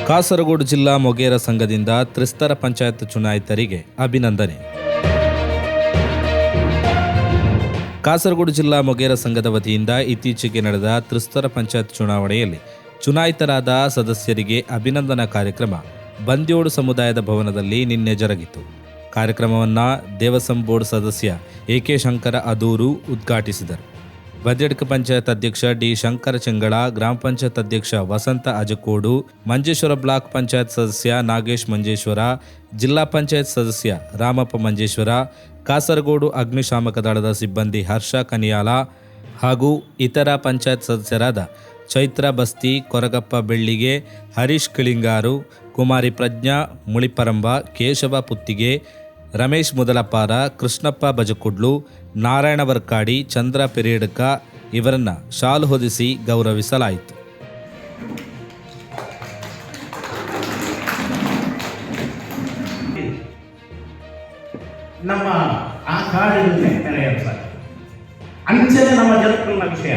ಕಾಸರಗೋಡು ಜಿಲ್ಲಾ ಮೊಗೇರ ಸಂಘದಿಂದ ತ್ರಿಸ್ತರ ಪಂಚಾಯತ್ ಚುನಾಯಿತರಿಗೆ ಅಭಿನಂದನೆ. ಕಾಸರಗೋಡು ಜಿಲ್ಲಾ ಮೊಗೇರ ಸಂಘದ ವತಿಯಿಂದ ಇತ್ತೀಚೆಗೆ ನಡೆದ ತ್ರಿಸ್ತರ ಪಂಚಾಯತ್ ಚುನಾವಣೆಯಲ್ಲಿ ಚುನಾಯಿತರಾದ ಸದಸ್ಯರಿಗೆ ಅಭಿನಂದನಾ ಕಾರ್ಯಕ್ರಮ ಬಂದ್ಯೋಡು ಸಮುದಾಯದ ಭವನದಲ್ಲಿ ನಿನ್ನೆ ಜರುಗಿತು. ಕಾರ್ಯಕ್ರಮವನ್ನು ದೇವಸಂ ಬೋರ್ಡ್ ಸದಸ್ಯ ಎ.ಕೆ. ಶಂಕರ ಅದೂರು ಉದ್ಘಾಟಿಸಿದರು. ಬಂದ್ಯಡ್ಕ ಪಂಚಾಯತ್ ಅಧ್ಯಕ್ಷ ಡಿ. ಶಂಕರ ಚೆಂಗಳ, ಗ್ರಾಮ ಪಂಚಾಯತ್ ಅಧ್ಯಕ್ಷ ವಸಂತ ಅಜಕೋಡು, ಮಂಜೇಶ್ವರ ಬ್ಲಾಕ್ ಪಂಚಾಯತ್ ಸದಸ್ಯ ನಾಗೇಶ್ ಮಂಜೇಶ್ವರ, ಜಿಲ್ಲಾ ಪಂಚಾಯತ್ ಸದಸ್ಯ ರಾಮಪ್ಪ ಮಂಜೇಶ್ವರ, ಕಾಸರಗೋಡು ಅಗ್ನಿಶಾಮಕ ದಳದ ಸಿಬ್ಬಂದಿ ಹರ್ಷ ಕನಿಯಾಲ ಹಾಗೂ ಇತರ ಪಂಚಾಯತ್ ಸದಸ್ಯರಾದ ಚೈತ್ರ ಬಸ್ತಿ, ಕೊರಗಪ್ಪ ಬೆಳ್ಳಿಗೆ, ಹರೀಶ್ ಕಿಳಿಂಗಾರು, ಕುಮಾರಿ ಪ್ರಜ್ಞಾ ಮುಳಿಪರಂಬ, ಕೇಶವ ಪುತ್ತಿಗೆ, ರಮೇಶ್ ಮುದಲಪಾರ, ಕೃಷ್ಣಪ್ಪ ಬಜಕುಡ್ಲು, ನಾರಾಯಣ ವರ್ಕಾಡಿ, ಚಂದ್ರ ಪೆರೇಡ್ಕ ಇವರನ್ನು ಶಾಲು ಹೊದಿಸಿ ಗೌರವಿಸಲಾಯಿತು. ನಮ್ಮ ಆ ಕಾಡಿನ ಅಂಚನೆ ನಮ್ಮ ಜನಕುಲ ವಿಷಯ,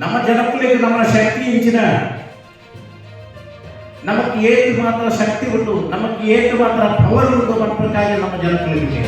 ನಮ್ಮ ಜನಕುಲಿಗೆ ನಮ್ಮ ಶಕ್ತಿ ಇಂಚಿನ ನಮಗೆ ಏತು ಮಾತ್ರ ಶಕ್ತಿ ಉಂಟು, ನಮಗೆ ಏತು ಮಾತ್ರ ಪವರ್ ಉಂಟು ಮಕ್ಕಳಿಗಾಗಿ ನಮ್ಮ ಜನಕುಲಿಗೆ